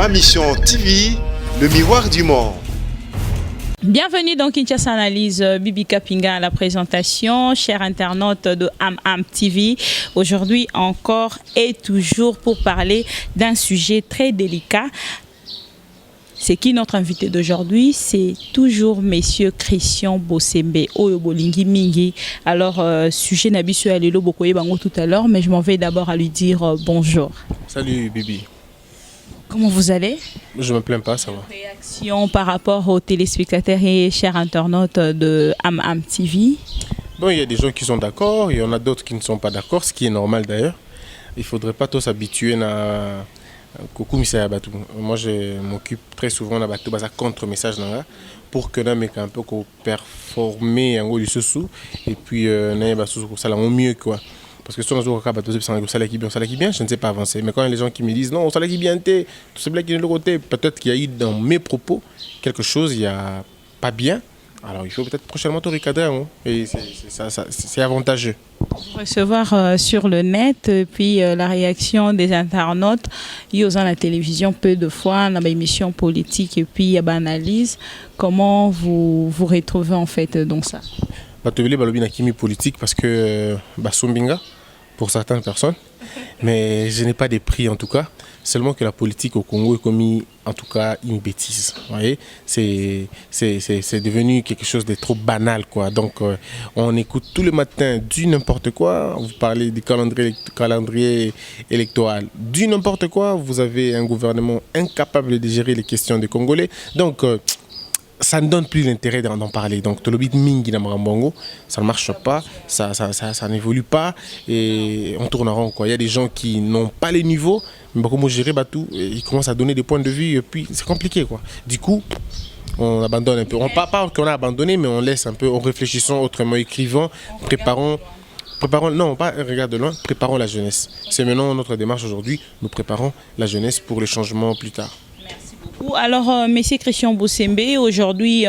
Ma Mission TV, le miroir du monde. Bienvenue dans Kinshasa Analyse, Bibi Kapinga à la présentation, chers internautes de Am TV. Aujourd'hui encore et toujours pour parler d'un sujet très délicat. C'est qui notre invité d'aujourd'hui? C'est toujours Monsieur Christian Bosembe, Oyobolingi Mingi. Alors, sujet Nabisu Alelo Bokoye Bango tout à l'heure, mais je m'en vais d'abord à lui dire bonjour. Salut Bibi. Comment vous allez? Je me plains pas, ça va. Réaction par rapport aux téléspectateurs et chers internautes de Am TV? Bon, il y a des gens qui sont d'accord, il y en a d'autres qui ne sont pas d'accord, ce qui est normal d'ailleurs. Il ne faudrait pas tous s'habituer à coucou Missa Batou. Moi, je m'occupe très souvent de ça contre-message pour que nous un peu performer en gros du sous et puis nous ça au mieux quoi. Parce que si on a ça qui bien, je ne sais pas avancer. Mais quand il y a les gens qui me disent non, ça qui bien, tout ce qui est de l'autre côté, peut-être qu'il y a eu dans mes propos quelque chose, il n'y a pas bien. Alors il faut peut-être prochainement tout recadrer. Hein, et c'est avantageux. Recevoir sur le net, puis la réaction des internautes. Il y a la télévision peu de fois, dans l'émission politique, et puis il y a l'analyse. Comment vous vous retrouvez en fait dans ça? Chimie politique parce que Sombinga pour certaines personnes, mais je n'ai pas de prix en tout cas. Seulement que la politique au Congo est commis en tout cas une bêtise. Vous voyez, c'est devenu quelque chose de trop banal quoi. Donc on écoute tout le matin du n'importe quoi. Vous parlez du calendrier électoral, du n'importe quoi. Vous avez un gouvernement incapable de gérer les questions des Congolais. Donc ça ne donne plus l'intérêt d'en parler. Donc, Tolobit Mingi Namrambongo, ça ne marche pas, ça n'évolue pas et on tourne en rond. Quoi. Il y a des gens qui n'ont pas les niveaux, mais comment gérer tout, ils commencent à donner des points de vue et puis c'est compliqué. Quoi. Du coup, on abandonne un peu. On parle pas qu'on a abandonné, mais on laisse un peu, en réfléchissant autrement, écrivant, préparons, non, pas regarde de loin, préparons la jeunesse. C'est maintenant notre démarche aujourd'hui, nous préparons la jeunesse pour le changement plus tard. Alors, Monsieur Christian Bosembe, aujourd'hui,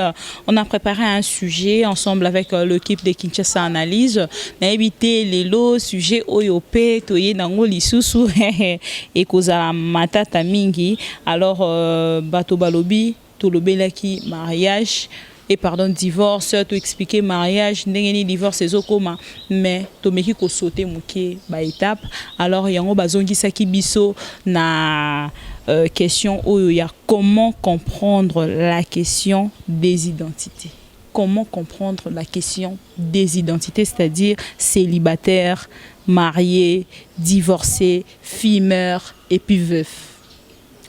on a préparé un sujet ensemble avec l'équipe de Kinshasa Analyse. On a évité les lots, sujet Oyope, Toye Nango Lisusu, et Koza Matata Mingi. Alors, Bato Balobi, Tolobelaki, mariage. Et pardon, divorce, tu expliquer mariage, n'engeni divorce et zokoma, mais tu meki ko sauter mouké ba étape. Alors yango bazongi saki biso na question où il y a comment comprendre la question des identités. Comment comprendre la question des identités, c'est-à-dire célibataire, marié, divorcé, fille mère et puis veuf.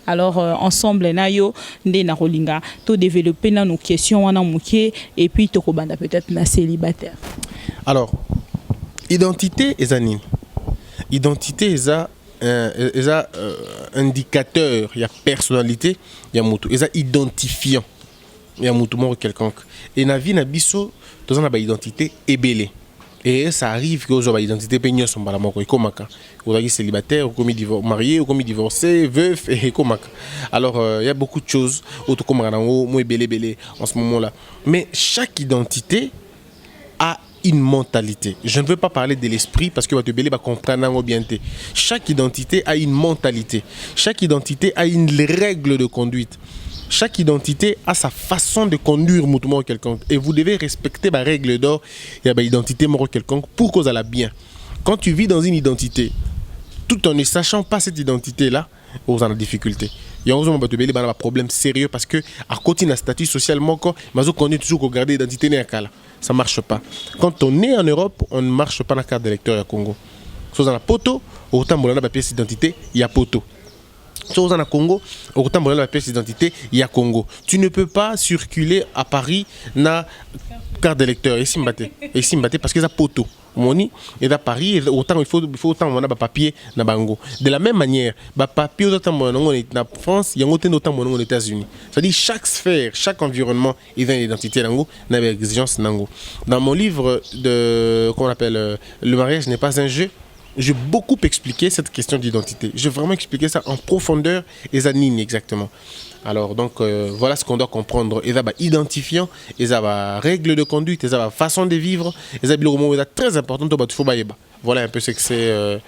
Alors ensemble nayo ndé na rolinga to développer nos questions wana muké et puis to kobanda peut-être na célibataire. Alors identité ezanine. Identité eza indicateur, il y a personnalité, il y a mutu, eza identifiant. Il y a mutu mort quelconque. Et na vie na biso to na ba identité ebelé. Et ça arrive que vous avez identité peignon son balamoko et komaka. Vous avez célibataire, ou comme marié, ou comme divorcé, veuf et komaka. Alors il y a beaucoup de choses auto comme ranango, moi belé en ce moment-là. Mais chaque identité a une mentalité. Je ne veux pas parler de l'esprit parce que votre belé va comprendre bien. Chaque identité a une mentalité. Chaque identité a une règle de conduite. Chaque identité a sa façon de conduire mutuellement quelconque. Et vous devez respecter ma règle d'or et ma identité morale quelconque pour que vous allez bien. Quand tu vis dans une identité, tout en ne sachant pas cette identité-là, vous avez des difficultés. Il y a un problème sérieux parce que à côté d'un statut social, on connaît toujours qu'on garde l'identité. Ça ne marche pas. Quand on est en Europe, on ne marche pas dans la carte d'électeur à Congo. Si vous avez un poteau, autant que vous avez une pièce d'identité, il y a poteau. Si vous avez un Congo, autant que vous avez une pièce d'identité, il y a Congo. Tu ne peux pas circuler à Paris dans carte d'électeur. Et si parce que ça poteau. Moni et à Paris autant il faut autant on a papier na bango. De la même manière, papier autant on est en France, il y a autant on est aux États-Unis. C'est-à-dire chaque sphère, chaque environnement, il a une identité nango, na exigence nango. Dans mon livre de qu'on appelle Le mariage n'est pas un jeu, j'ai beaucoup expliqué cette question d'identité. J'ai vraiment expliqué ça en profondeur et ça nigne exactement. Alors donc voilà ce qu'on doit comprendre. Et ça va identifiant, et ça va règle de conduite, et ça va façon de vivre, et ça va très important. Voilà un peu ce que c'est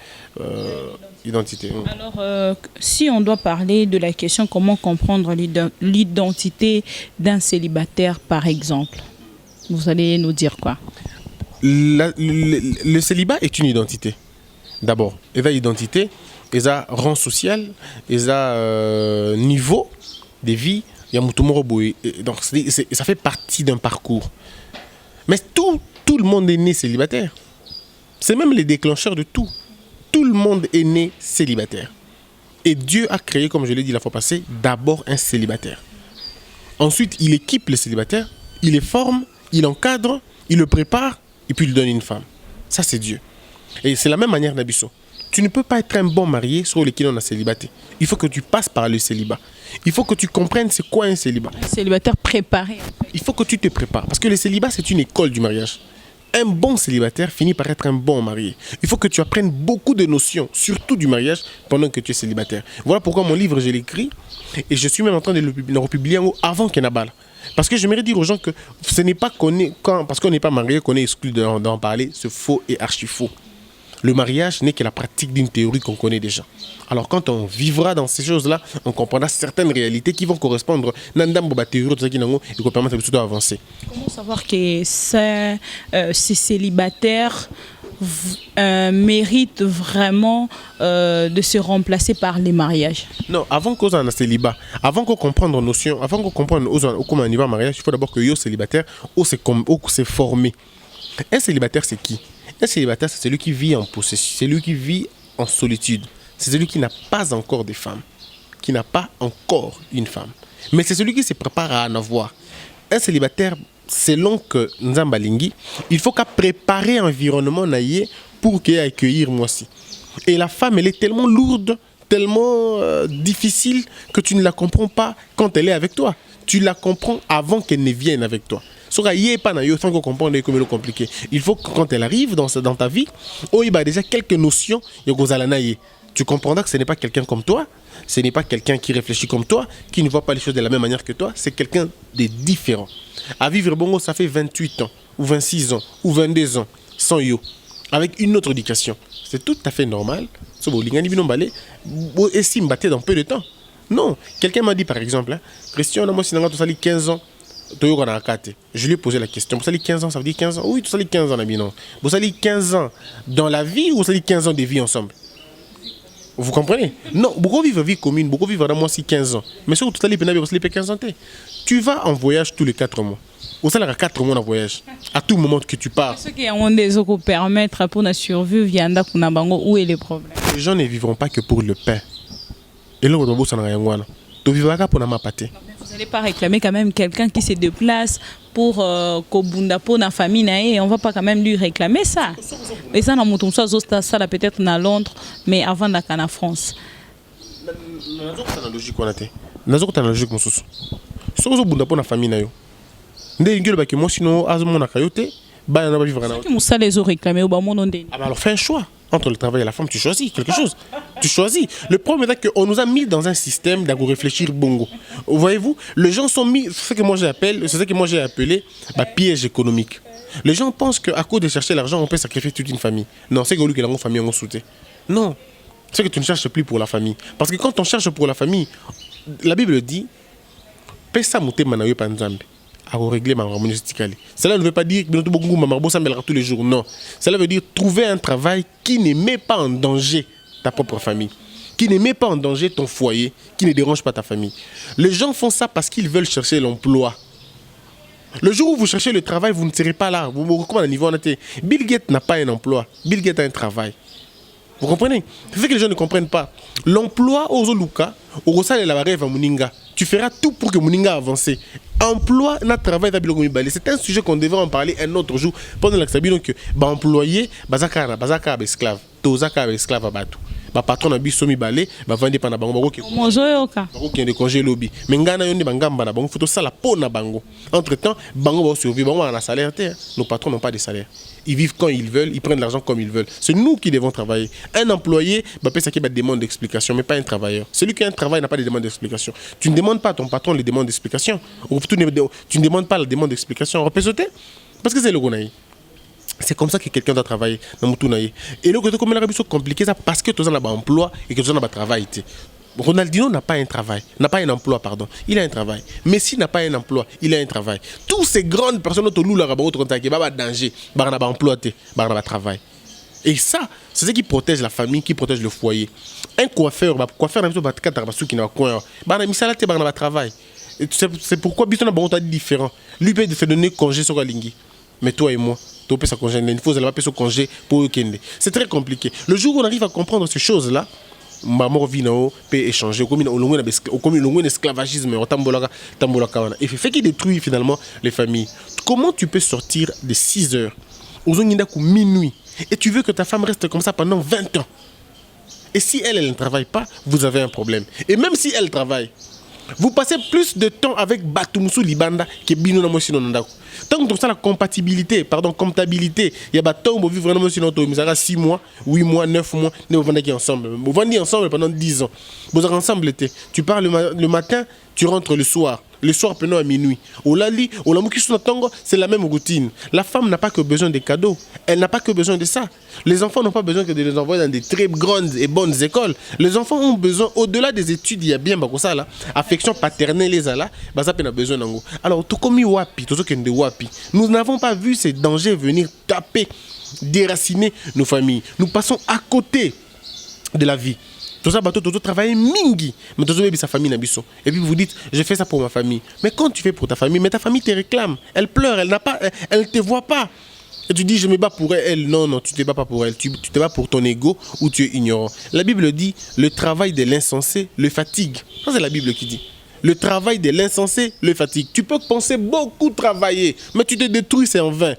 identité. Alors, si on doit parler de la question comment comprendre l'identité d'un célibataire, par exemple, vous allez nous dire quoi? Le célibat est une identité. D'abord, il y a identité, il y a rang social, il y a niveau de vie, il y a Moutoumoro Boy. Donc, ça fait partie d'un parcours. Mais tout le monde est né célibataire. C'est même les déclencheurs de tout. Tout le monde est né célibataire. Et Dieu a créé, comme je l'ai dit la fois passée, d'abord un célibataire. Ensuite, il équipe le célibataire, il les forme, il encadre, il le prépare, et puis il donne une femme. Ça, c'est Dieu. Et c'est la même manière d'Abisso. Tu ne peux pas être un bon marié sur lequel on a célibaté. Il faut que tu passes par le célibat. Il faut que tu comprennes c'est quoi un célibat. Un célibataire préparé. Il faut que tu te prépares. Parce que le célibat, c'est une école du mariage. Un bon célibataire finit par être un bon marié. Il faut que tu apprennes beaucoup de notions, surtout du mariage, pendant que tu es célibataire. Voilà pourquoi mon livre, je l'ai écrit. Et je suis même en train de le republier avant qu'il y ait un bal. Parce que j'aimerais dire aux gens que ce n'est pas parce qu'on n'est pas marié qu'on est exclu d'en parler. C'est faux et archi faux. Le mariage n'est que la pratique d'une théorie qu'on connaît déjà. Alors quand on vivra dans ces choses-là, on comprendra certaines réalités qui vont correspondre à la théorie et qui vont permettre d'avancer. Comment savoir que ces célibataires méritent vraiment de se remplacer par les mariages? Non, avant qu'on ait un célibat, avant qu'on comprenne nos notions, avant qu'on comprenne comment on y va en mariage, il faut d'abord que yo célibataire, ou c'est formé. Un célibataire, c'est qui? Un célibataire, c'est celui qui vit en possession, c'est celui qui vit en solitude. C'est celui qui n'a pas encore de femme, qui n'a pas encore une femme. Mais c'est celui qui se prépare à en avoir. Un célibataire, selon que Nzambalingi, il faut qu'à préparer l'environnement pour qu'il accueillir moi aussi. Et la femme, elle est tellement lourde, tellement difficile que tu ne la comprends pas quand elle est avec toi. Tu la comprends avant qu'elle ne vienne avec toi. Compliqué. Il faut que quand elle arrive dans ta vie, il y a déjà quelques notions. Tu comprendras que ce n'est pas quelqu'un comme toi, ce n'est pas quelqu'un qui réfléchit comme toi, qui ne voit pas les choses de la même manière que toi, c'est quelqu'un de différent. À vivre bongo, ça fait 28 ans, ou 26 ans, ou 22 ans, sans yo, avec une autre éducation. C'est tout à fait normal. Et si me dans peu de temps. Non, quelqu'un m'a dit par exemple, Christian, moi, si tu as 15 ans, je lui ai posé la question. Vous avez 15 ans, ça veut dire 15 ans? Oui, tu as 15 ans, non. Vous avez 15 ans dans la vie ou vous avez 15 ans de vie ensemble? Vous comprenez? Non, beaucoup vivent vie commune, beaucoup vivent dans moi aussi 15 ans. Mais si tu as 15 ans, tu vas en voyage tous les 4 mois. Vous avez 4 mois en voyage. À tout moment que tu pars. Ce qui ont des autres pour permettre pour la survie, où est le problème? Les gens ne vivront pas que pour le pain. Et là, on va vous n'allez pas réclamer quand même quelqu'un qui se déplace pour Kobunda, pour la famille, et on ne va pas quand même lui réclamer ça. Et ça, ça peut-être dans Londres, mais avant d'aller en France. Alors fais un choix. Entre le travail et la femme, tu choisis quelque chose. Tu choisis. Le problème est qu'on nous a mis dans un système de réfléchir bongo. Voyez-vous, les gens sont mis, c'est ce que moi j'ai appelé piège économique. Les gens pensent qu'à cause de chercher l'argent, on peut sacrifier toute une famille. Non, c'est que la famille on soutient. Non, c'est que tu ne cherches plus pour la famille. Parce que quand on cherche pour la famille, la Bible dit, pesa mute manayo panzambe. Cela ne veut pas dire que tous les jours, non. Cela veut dire trouver un travail qui ne met pas en danger ta propre famille, qui ne met pas en danger ton foyer, qui ne dérange pas ta famille. Les gens font ça parce qu'ils veulent chercher l'emploi. Le jour où vous cherchez le travail, vous ne serez pas là. Bill Gates n'a pas un emploi, Bill Gates a un travail. Vous comprenez? C'est ce que les gens ne comprennent pas. L'emploi aux Oluka, au Rosal et la Barève à Mouninga, tu feras tout pour que Mouninga avance. Emploi, notre travail c'est un sujet qu'on devrait en parler un autre jour pendant l'examen que employé, bazaka esclave, tozaka esclave abatu. Patron a bisomi balé, vendre pendant bango qui de congé lobby. Mais ngana yonde bangamba na bango photo ça la peau na bango. Entre-temps, bango va survivre, bango a un salaire. Nos patrons n'ont pas de salaire. Ils vivent quand ils veulent, ils prennent l'argent comme ils veulent. C'est nous qui devons travailler. Un employé, ça qui demande d'explication, mais pas un travailleur. Celui qui a un travail n'a pas de demande d'explication. Tu ne demandes pas à ton patron les demandes d'explication. Tu ne demandes pas la demande d'explication. Parce que c'est le gonaï. C'est comme ça que quelqu'un doit travailler dans mon tournaï. Et le côté comme la c'est compliqué ça parce que tu as un emploi et que tu as un travail. Ronaldinho n'a pas un travail, n'a pas un emploi, pardon. Il a un travail. Messi n'a pas un emploi, il a un travail. Tous ces grandes personnes autour de nous, qui ont danger, ils ont un emploi, ils ont un travail. Et ça, c'est ce qui protège la famille, qui protège le foyer. Un coiffeur, coiffeur, qui n'a pas travail. C'est pourquoi Bisson a un différent. Lui peut se donner congé sur la ligne. Mais toi et moi, tu peux se congé. Il faut se congé pour Kende. C'est très compliqué. Le jour où on arrive à comprendre ces choses-là, maman vino peut échanger comme un esclavagisme et fait qui détruit finalement les familles. Comment tu peux sortir de 6 heures aux minuit et tu veux que ta femme reste comme ça pendant 20 ans? Et si elle ne travaille pas, vous avez un problème. Et même si elle travaille, vous passez plus de temps avec Batumsu Libanda que Bino Namosino Nandako. Tant que ça, la comptabilité, il y a Batum, vous vivez vraiment sur notre 6 mois, 8 mois, 9 mois, nous vendons ensemble. Vous vendez ensemble pendant 10 ans. Vous êtes ensemble, tu pars le matin, tu rentres le soir. Le soir, pendant à minuit. C'est la même routine. La femme n'a pas que besoin des cadeaux. Elle n'a pas que besoin de ça. Les enfants n'ont pas besoin que de les envoyer dans des très grandes et bonnes écoles. Les enfants ont besoin, au-delà des études, il y a bien ça là. Affection paternelle, les là, ça a besoin d'ango. Alors, tout comme Wapi, nous n'avons pas vu ces dangers venir taper, déraciner nos familles. Nous passons à côté de la vie. Tout ça, tu travailles mingi, mais tu as sa famille nabiso. Et puis vous dites, je fais ça pour ma famille. Mais quand tu fais pour ta famille, mais ta famille te réclame. Elle pleure, elle ne te voit pas. Et tu dis, je me bats pour elle. Non, tu ne te bats pas pour elle. Tu te bats pour ton ego ou tu es ignorant. La Bible dit, le travail de l'insensé le fatigue. Ça, c'est la Bible qui dit. Le travail de l'insensé le fatigue. Tu peux penser beaucoup travailler, mais tu te détruis, c'est en vain.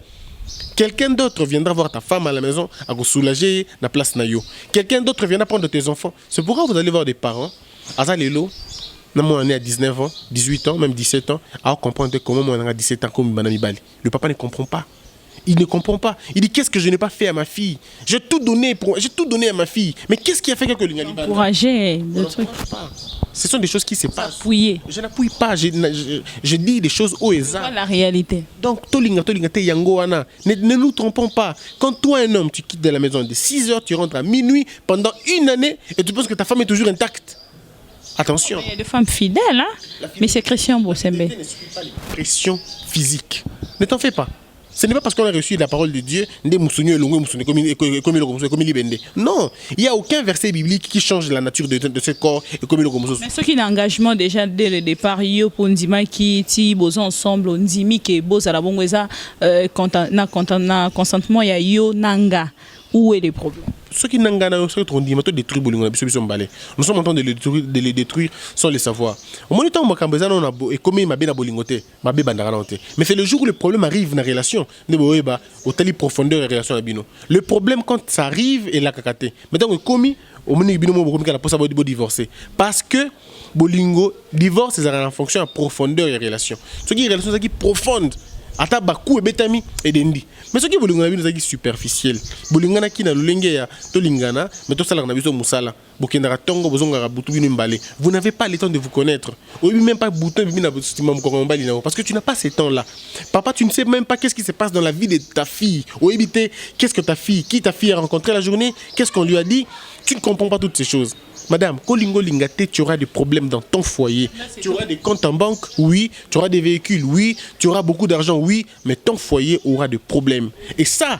Quelqu'un d'autre viendra voir ta femme à la maison à vous soulager la place nayo. Quelqu'un d'autre viendra prendre tes enfants. C'est pourquoi vous allez voir des parents. Azalelo, on est à 19 ans, 18 ans, même 17 ans, à comprendre comment on a 17 ans comme Banami Bali. Le papa ne comprend pas. Il ne comprend pas. Il dit qu'est-ce que je n'ai pas fait à ma fille? J'ai tout donné à ma fille. Mais qu'est-ce qui a fait que l'Ingali Bali? Encourager le truc. Ce sont des choses qui se passent. Appuyer. Je n'appuie pas. Je dis des choses au hasard. C'est la réalité. Donc, ne nous trompons pas. Quand toi, un homme, tu quittes de la maison de 6 heures, tu rentres à minuit pendant une année et tu penses que ta femme est toujours intacte. Attention. Il y a des femmes fidèles, hein? Mais c'est Christian Bosembe. La fidélité ne suit pas les pressions physiques. Ne t'en fais pas. Ce n'est pas parce qu'on a reçu la parole de Dieu, non, il n'y a aucun verset biblique qui change la nature de ce corps. Mais ce qui est engagement déjà dès le départ, il y a pour Ndima qui ti bozo ensemble, Ndimi qui bozo à la bongoza, consentement, il y a yo nanga. Où est le problème? Ceux qui n'ont pas de détruire, nous sommes en train de les détruire sans le savoir. Au moment où on a commis ma bolingoté, mais c'est le jour où le problème arrive dans la relation, au telle profondeur de la relation. Le problème quand ça arrive est la kakate. Maintenant, commis, au moment où on a divorcer. Parce que bolingo, divorce, c'est en fonction de la profondeur de la relation. Ce qui est une relation qui est profonde. Ata baku ebetami edendi. Mais ce qui bolingana bino zaki superficiel. Bolingana ki na lolenge ya to lingana, mais to sala na biso musala. Bokendara tongo bozonga butu bino mbale. Vous n'avez pas le temps de vous connaître. Ou même pas bouton bino stima mukoko mbali na parce que tu n'as pas ce temps-là. Papa, tu ne sais même pas qu'est-ce qui se passe dans la vie de ta fille. Ou éviter qu'est-ce que qui ta fille a rencontré la journée, qu'est-ce qu'on lui a dit. Tu ne comprends pas toutes ces choses. Madame, Kolingo Lingate, tu auras des problèmes dans ton foyer. Tu auras des comptes en banque, oui. Tu auras des véhicules, oui. Tu auras beaucoup d'argent, oui. Mais ton foyer aura des problèmes. Et ça,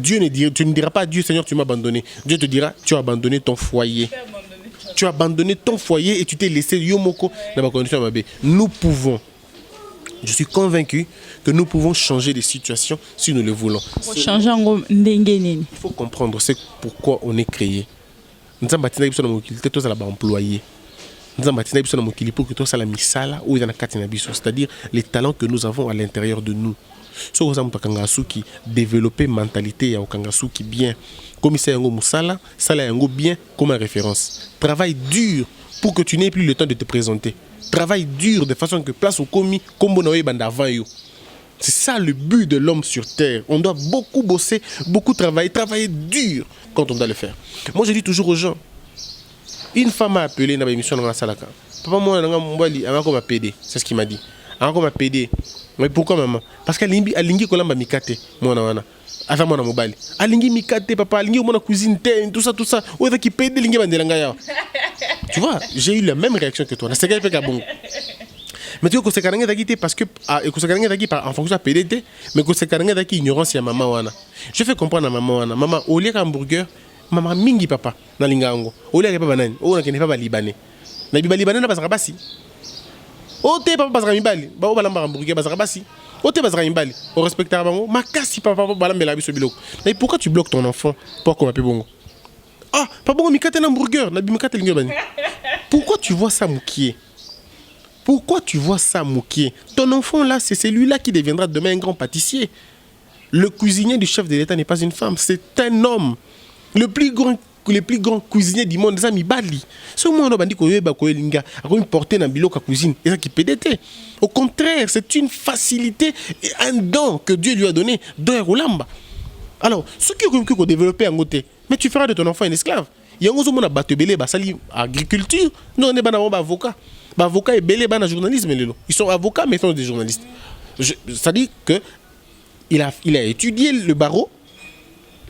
tu ne diras pas, Dieu Seigneur, tu m'as abandonné. Dieu te dira, tu as abandonné ton foyer. Tu as abandonné ton foyer et tu t'es laissé Yomoko dans ma condition. Nous pouvons. Je suis convaincu que nous pouvons changer les situations si nous le voulons. Il faut comprendre c'est pourquoi on est créé. Nous avons bâti na mobilité tous à la employé. Nous avons bâti na mobilité pour que tous à la misala ou dans la c'est-à-dire les talents que nous avons à l'intérieur de nous. Ce que nous avons qui développer mentalité ya okangasu qui bien comme ça yango musala, sala yango bien comme référence. Travaille dur pour que tu n'aies plus le temps de te présenter. Travaille dur de façon que place au commis comme bonoé banda avant yo. C'est ça le but de l'homme sur terre. On doit beaucoup bosser, beaucoup travailler dur quand on doit le faire. Moi, je dis toujours aux gens, une femme m'a appelé dans l'émission de Salaka. Papa, moi, elle m'a pédé. C'est ce qu'il m'a dit. Elle m'a pédé. Mais pourquoi, maman? Parce qu'elle a lingi kolamba mikate. Moi, avec mon mobile. Alingi mikate papa, alingi mon cuisine tout ça. Ou qui paye de lingi bandelanga. Tu vois, j'ai eu la même réaction que toi. C'est gars fait bon. Mais tu vois que c'est carrément d'acquitté parce que c'est carrément d'acquitté en fonction de PDT, mais que c'est carrément d'acquitté ignorance ya maman wana. Je fais comprendre à maman wana, maman au lieu hamburger, maman mingi papa na lingango. Au lieu papa nani, o na kene pas libanais. Na libanais na bazaka basi. O te papa bazaka mibali, ba o balamba hamburger bazaka basi. O te bazaka mibali, o respecter bango, makasi papa balamba biso biloko. Mais pourquoi tu bloques ton enfant pour qu'on appelle bongo? Ah, pas bon mikate na hamburger, na bimikate lingi bani. Pourquoi tu vois ça moukier? Pourquoi tu vois ça moukier? Ton enfant là, c'est celui-là qui deviendra demain un grand pâtissier. Le cuisinier du chef de l'État n'est pas une femme, c'est un homme. Le plus grand cuisinier du monde, c'est Ami Bali. Ce monde on dit que linga a porté dans biloko cuisine et ça qui PDT. Au contraire, c'est une facilité et un don que Dieu lui a donné dans Rolamba. Alors, ce qui est développé en côté, mais tu feras de ton enfant un esclave. Il y a un monde qui a battu belé, sali agriculture, nous on est pas avocat. Avocat et belé dans journalisme. Ils sont avocats mais ils sont des journalistes. Ça dit que il a étudié le barreau,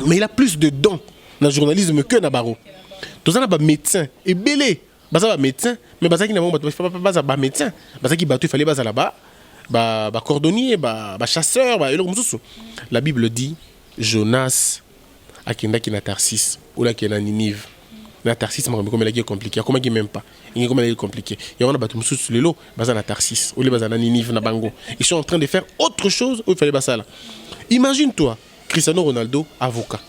mais il a plus de dons dans le journalisme que dans le barreau. Tout ça, il médecin et belé. Baza médecin, mais baza qui n'a pas médecin. Baza qui battu, il fallait baza là-bas, cordonnier, chasseur, la Bible dit Jonas a qui na Tarsis ou là qui na Ninive. Na Tarsis, comme il est compliqué, comment il même pas. Il est compliqué. Il y a un bateau sur le lot, baza na Tarsis ou les baza na Ninive na Bango. Ils sont en train de faire autre chose où il fallait baza là. Imagine-toi, Cristiano Ronaldo, avocat.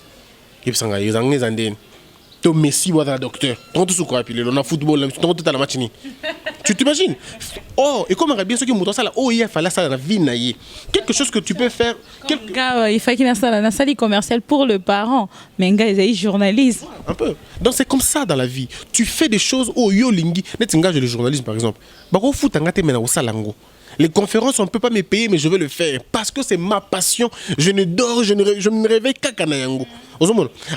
Il s'en gagne, ils en to Messi ou un docteur. Tout ce qu'on a appelé, on a football, tout à la matinée. Tu t'imagines? Oh, et comme on a bien ceux qui montrent ça là, oh, il fallait ça dans la vie. Quelque chose que tu peux faire. Il faut qu'il y ait un salle commercial pour le parent. Mais un gars, il est journaliste. Un peu. Donc c'est comme ça dans la vie. Tu fais des choses, oh, yo lingi. Net engage le journalisme par exemple. Bako fout un gâté maintenant au salango. Les conférences, on ne peut pas me payer, mais je vais le faire. Parce que c'est ma passion. Je ne dors, je me réveille qu'à Kanayango.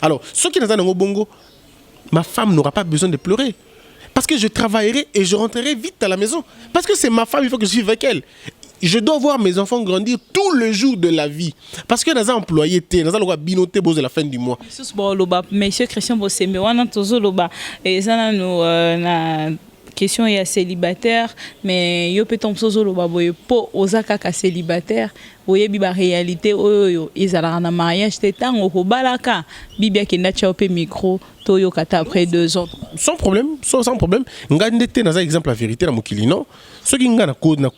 Alors, ceux qui sont dans Bongo, ma femme n'aura pas besoin de pleurer. Parce que je travaillerai et je rentrerai vite à la maison. Parce que c'est ma femme, il faut que je vive avec elle. Je dois voir mes enfants grandir tous les jours de la vie. Parce que dans un employé, dans un endroit binoté de la fin du mois. Monsieur Christian Bosembe, on a toujours loba. Et ça, nous question est célibataire, mais yo peut tomber sur loba boye po osaka ka célibataire. Oye biba réalité oyo ezala na mariage tétan au balaka bibia kenda chaopé micro toyo kata après 2 ans sans problème sans problème ngandete na za exemple la vérité na mokili non ce qui ngana ko na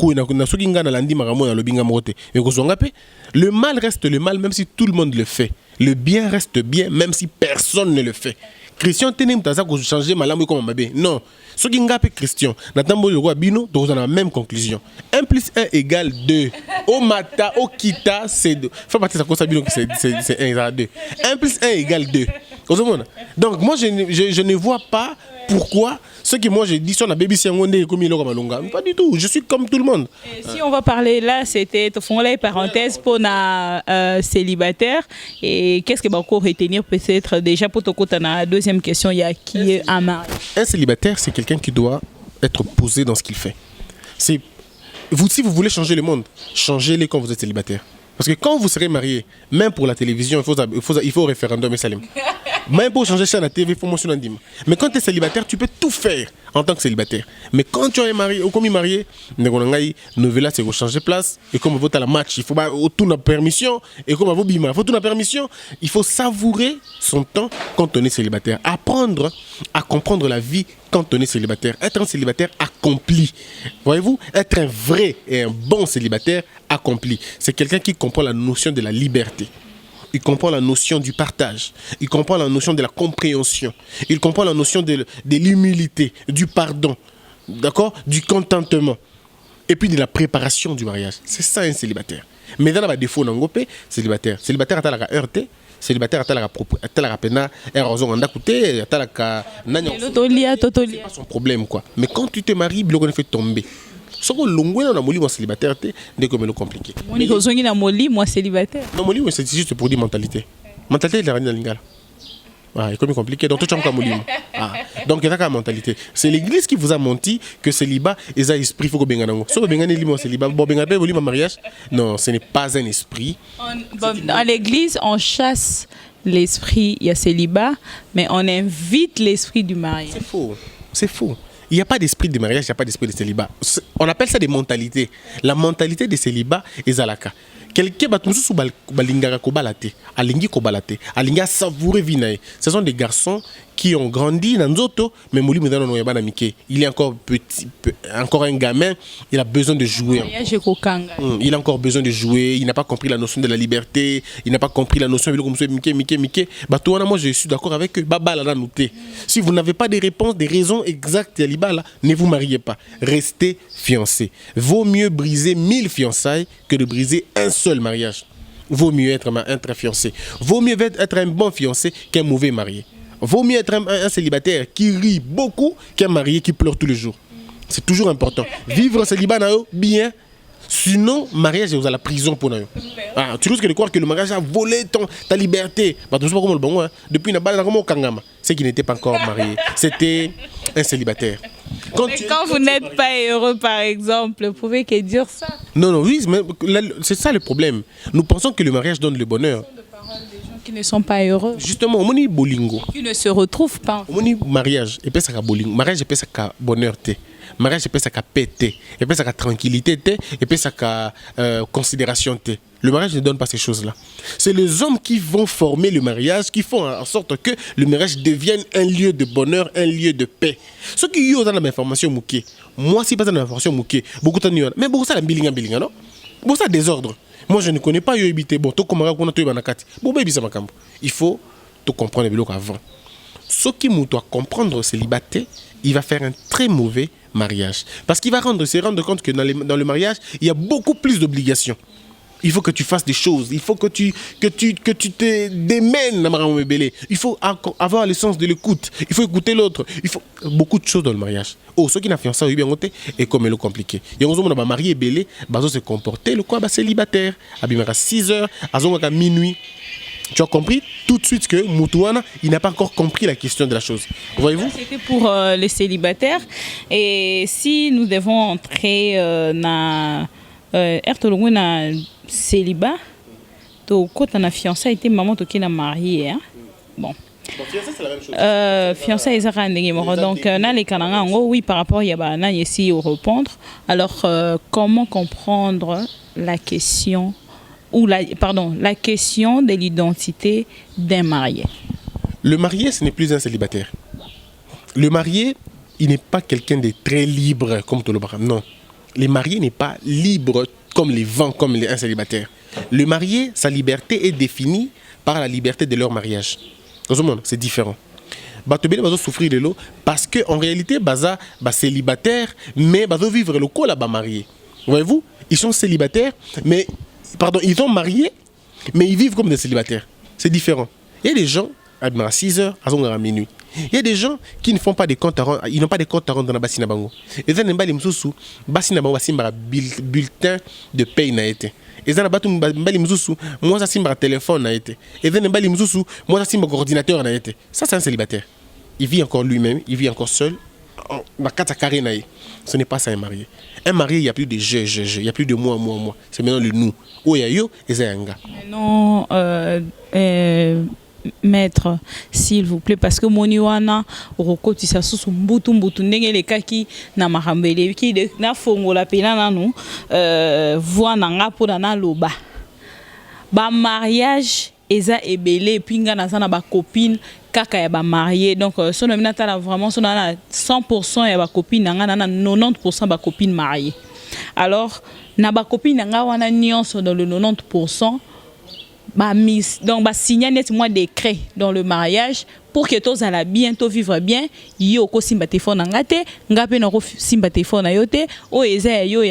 ce qui ngana landi maramo na lobinga mote et ko zonga pe le mal reste le mal même si tout le monde le fait, le bien reste bien même si personne ne le fait. Christian tenem taza ko changer malamu comme mabe non ce qui ngape Christian natambo le roi bino donc on a la même conclusion 1 + 1 = 2 au mata au kita c'est 2 faut partir ça comme ça bino c'est 1 à 2 1 + 1 = 2. Donc moi je ne vois pas pourquoi ce que moi j'ai dit sur la baby siangonde comme il malonga pas du tout, je suis comme tout le monde. Si on va parler là c'était au fond la parenthèse pour na célibataire et qu'est-ce que va encore retenir peut-être déjà pour ton na deuxième question il y a qui est un mari. Un célibataire c'est quelqu'un qui doit être posé dans ce qu'il fait. C'est vous si vous voulez changer le monde, changez-le quand vous êtes célibataire. Parce que quand vous serez marié, même pour la télévision, il faut référendum et salim. Même pour changer chaîne à la TV, il faut mentionner un dîme. Mais quand tu es célibataire, tu peux tout faire en tant que célibataire. Mais quand tu es marié, ou comme marié, nouvelle c'est changer place. Et comme vous à la match, il faut tout la permission. Et comme vous bima, il faut tout la permission. Il faut savourer son temps quand on est célibataire. Apprendre à comprendre la vie quand on est célibataire. Être un célibataire accompli. Voyez-vous, être un vrai et un bon célibataire accompli. C'est quelqu'un qui comprend la notion de la liberté. Il comprend la notion du partage. Il comprend la notion de la compréhension. Il comprend la notion de l'humilité, du pardon, d'accord, du contentement. Et puis de la préparation du mariage. C'est ça un célibataire. Mais dans le défaut, on a célibataire. Célibataire a la heurté. Célibataire a la pena. C'est pas son problème quoi. Mais quand tu te maries, il faut fait tomber. Ce que l'on a moli moi célibataire c'est comme compliqué. Moi célibataire. Non moli c'est juste pour dire mentalité. Mentalité de la lingala. Ah, c'est compliqué. Donc, tout le monde donc, il y a la mentalité. C'est l'église qui vous a menti que célibat est un esprit. Il faut que vous ayez si vous avez un célibat, vous avez un mariage. Non, ce n'est pas un esprit. Dans l'église, on chasse l'esprit, il y a célibat, mais on invite l'esprit du mariage. C'est faux. C'est faux. Il n'y a pas d'esprit de mariage, il n'y a pas d'esprit de célibat. On appelle ça des mentalités. La mentalité de célibat est zalaka. Quelqu'un qui balingara ko balate, alingi ko balate, alinga savourer vinae. Ce sont des garçons qui ont grandi dans Nzoto, mais Mouli Medano no yaba na mike. Il est encore petit, encore un gamin, il a besoin de jouer. Il a encore besoin de jouer, il n'a pas compris la notion de la liberté, il n'a pas compris la notion de mike. Batouana, moi je suis d'accord avec eux. Baba la noté. Si vous n'avez pas de réponses, des raisons exactes, ne vous mariez pas. Restez fiancés. Vaut mieux briser 1000 fiançailles que de briser un seul mariage. Vaut mieux être un fiancé. Vaut mieux être un bon fiancé qu'un mauvais marié. Vaut mieux être un célibataire qui rit beaucoup qu'un marié qui pleure tous les jours. C'est toujours important. Vivre célibat bien. Sinon, mariage est à la prison pour nous. Tu risques de croire que le mariage a volé ta liberté. Depuis c'est qu'il n'était pas encore marié. C'était un célibataire. Quand vous n'êtes pas heureux, par exemple, vous pouvez que dire ça. Non, oui, mais c'est ça le problème. Nous pensons que le mariage donne le bonheur. Qui ne sont pas heureux. Justement, on est bolingo. Qui ne se retrouvent pas. On est mariage, et puis ça bolingo. Mariage, et puis ça bonheur. Mariage, et puis ça paix. Et puis ça tranquillité. Et puis ça considération. Le mariage ne donne pas ces choses-là. C'est les hommes qui vont former le mariage, qui font en sorte que le mariage devienne un lieu de bonheur, un lieu de paix. Ceux qui ont dans l'information mouké, moi, si pas dans l'information mouké, beaucoup de gens, mais beaucoup ça la bilinga, non? Beaucoup ça désordre. Moi, je ne connais pas Yoibité. Bon, il faut te comprendre avant. Ce qui doit comprendre célibataire, il va faire un très mauvais mariage. Parce qu'il va se rendre compte que dans le mariage, il y a beaucoup plus d'obligations. Il faut que tu fasses des choses. Il faut que tu te démènes. Il faut avoir le sens de l'écoute. Il faut écouter l'autre. Il faut beaucoup de choses dans le mariage. Oh, ceux qui n'ont fiancé bien et comme le compliqué. Il y a des gens qui marié belé, ils se comporter le quoi célibataire. À 6 heures, à minuit. Tu as compris tout de suite que Moutouana, il n'a pas encore compris la question de la chose. Voyez-vous? C'était pour les célibataires. Et si nous devons entrer dans célibat, donc quand on a fiancé, était maman qui n'a marié. Bon. Fiancé, c'est la même chose. Fiancé, ils ont donc dans les Kananga, oui, par rapport à Yabana, ici au répondre. Alors, comment comprendre la question la question de l'identité d'un marié? Le marié, ce n'est plus un célibataire. Le marié, il n'est pas quelqu'un de très libre comme Tolobara. Non. Le marié n'est pas libre comme les vents, comme un célibataire. Le marié, sa liberté est définie par la liberté de leur mariage. C'est différent. Batobé va souffrir de l'eau parce qu'en réalité, baza célibataire, mais bazo vivre le col là-bas marié. Voyez-vous, ils sont célibataires, mais ils sont mariés, mais ils vivent comme des célibataires. C'est différent. Il y a des gens à 6 heures, à minuit. Il y a des gens qui ne font pas des comptes à rendre, ils n'ont pas des comptes à rendre dans la bassine bango. Et ça n'est pas les moussous, bassine bango, bulletin de paye n'a été. Et ça n'a pas tout mbali moussou, moi ça simba téléphone n'a été. Et ça n'est pas les moussou, moi ça simba ordinateur n'a été. Ça c'est un célibataire. Il vit encore lui-même, il vit encore seul. Ce n'est pas ça un marié. Un marié, il n'y a plus de je, il n'y a plus de moi. C'est maintenant le nous. Oyayo et Zayanga. Non, maître, s'il vous plaît, parce que moniwana roko tisa susu mbutu ndenge le kaki na mahambele ki de na fongola pena nanu voix nanga po na loba ba mariage eza ebele pinga na sana ba copine kaka ya ba marié donc son nomina tala vraiment son na 100% ya ba copine nanga na 90% ba copine mariée. Alors na ba copine nanga wana nyonso dans le 90% donc signer net moi décret dans le mariage pour que tous allent bientôt vivre bien yo ko simba téléphone ngate ngape na ko simba téléphone yote o eza yo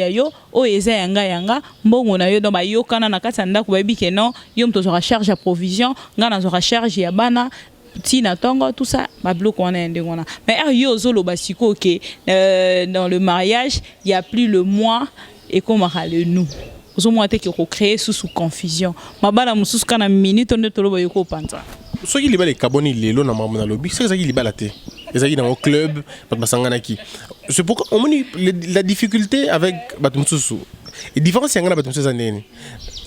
o eza yanga mbongo na yo donc ba yo kana na kati ndako ba bike non yo mto zo charge à provision ngana zo charge ya bana tina tongo tout ça ba bloc on a ndengona mais yo zo lo basiko que dans le mariage il y a plus le moi et comment le nous. Vous avez créé sous confusion. Ma bala mususu kana minute on toloba yoko panza. ceux qui les caboni les lots dans lobby c'est ça qui les balaté les amis dans le club c'est pourquoi on la difficulté avec Batumsusu et différence c'est Batumsusu années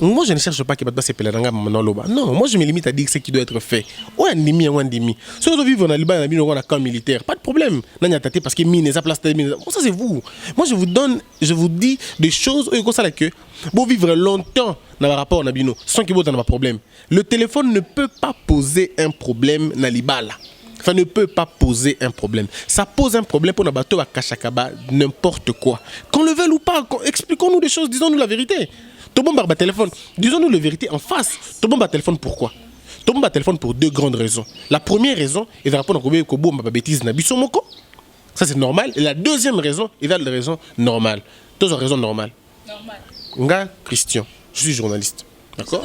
moi je ne cherche pas que Batba se pèle dans loba non moi je me limite à dire ce qui doit être fait ouais demi si on vit dans Liban on a un camp militaire pas de problème parce que mine ça place ça c'est vous moi je vous dis des choses comme ça que pour vivre longtemps dans le rapport Nabino sans qu'il y ait pas de problème le téléphone ne peut pas poser un problème dans l'Ibala. Ça ne peut pas poser un problème. Ça pose un problème pour Nabato à Kachakaba, n'importe quoi. Qu'on le veuille ou pas, expliquons-nous des choses, disons-nous la vérité. Tout le monde a téléphone, disons-nous la vérité en face. Tout le monde a téléphone pourquoi? Tout le monde a téléphone pour deux grandes raisons. La première raison, il va répondre à Kobo, ma bêtise, Nabisomoko. Ça c'est normal. Et la deuxième raison, il va la raison normale. Deux raisons normales. Normal. Nga Christian, je suis journaliste. D'accord?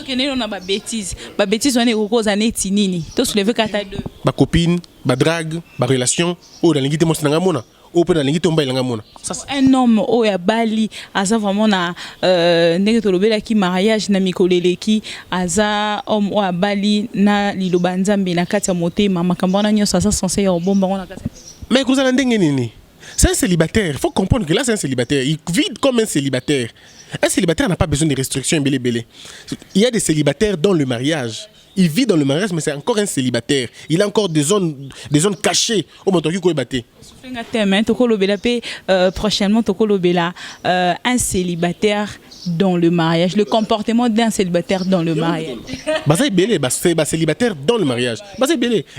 Bêtise, on est aux causes années tinini. Tous les deux deux. Ma copine, ma drague, ma relation, oh dans l'ingité mon sinangamona, oh dans l'ingité on baïlangamona. Un homme oh ya Bali, asa vraiment na negetolobela ki mariage na mikolele ki asa homme oh ya Bali na lilobanzambe na kati ya motema makambana nyoso asa censé ya bomba on na kati. Mais vous allez ndenge nini? C'est un célibataire. Il faut comprendre que là, c'est un célibataire. Il vit comme un célibataire. Un célibataire n'a pas besoin de restrictions. Il y a des célibataires dans le mariage. Il vit dans le mariage, mais c'est encore un célibataire. Il a encore des zones cachées. Au moment où il prochainement, un célibataire dans le mariage. Le comportement d'un célibataire dans le mariage. C'est célibataire dans le mariage.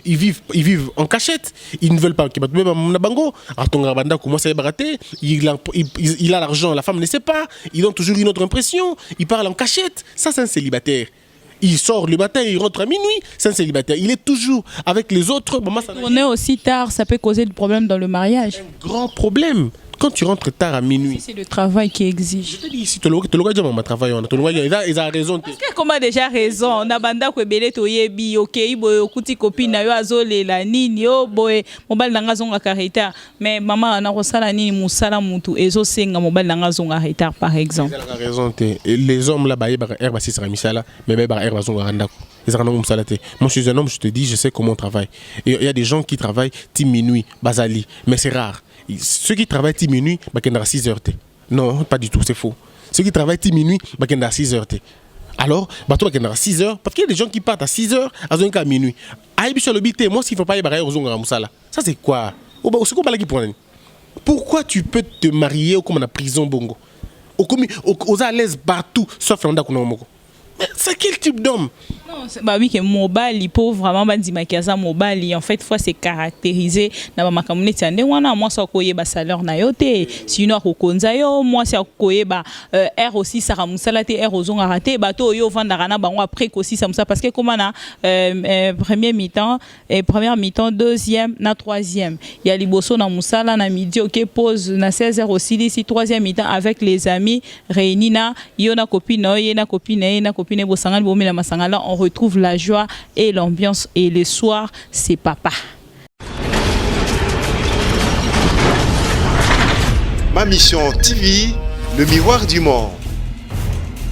Ils vivent en cachette. Ils ne veulent pas qu'il y ait il a l'argent, la femme ne sait pas. Ils ont toujours une autre impression. Ils parlent en cachette. Ça, c'est un célibataire. Il sort le matin, il rentre à minuit, c'est un célibataire. Il est toujours avec les autres. On est aussi tard, ça peut causer des problèmes dans le mariage. Un grand problème. Quand tu rentres tard à minuit. C'est le travail qui exige. Je te dis ici, tu l'as dit, mon travail. Ils ont raison. Parce que comment déjà raison? On a banda ko belé to yebi, ok, boy, kuti copine na yo azole la nini, yo boy, mobile nanga zonga karita. Mais maman na rosala nini musala mutu ezo senga mobile nanga zonga karita par exemple. Ils ont raison. Les hommes là, bah, herba si sera misala, mais bah, herba zonga randa. Moi, je suis un homme, je te dis, je sais comment on travaille. Il y a des gens qui travaillent 10 minuit, basali, mais c'est rare. Ceux qui travaillent 10 minuit, bah, ils sont à 6 heures. Non, pas du tout, c'est faux. Ceux qui travaillent 10 minuit, bah, ils sont à 6 heures. Alors, bah, toi, ils sont à 6 heures, parce qu'il y a des gens qui partent à 6 heures, à minuit. Moi, s'il ne faut pas y aller aux Zonga Moussala, ça c'est quoi? C'est quoi qui prend? Pourquoi tu peux te marier comme en prison bongo? Aux à l'aise partout, sauf en Dakunomoko. C'est quel type d'homme? Non, bah oui, que mobile, il peut vraiment bandimakiaza mobile. En fait, fois c'est caractérisé. Na ba communauté ande wana moi ça koye ba salaire na yote. Sinon ko konza yo moi ça koye ba R aussi ça ramusala te R ozonga raté ba to yo vandara na bango après aussi ça parce que comment na première mi-temps, deuxième na troisième. Il y a liboso na musala na midi OK pause na 16h aussi ici troisième mi-temps avec les amis réunis na yo na copine na copine on retrouve la joie et l'ambiance et le soir c'est papa. Ma mission TV, le miroir du monde.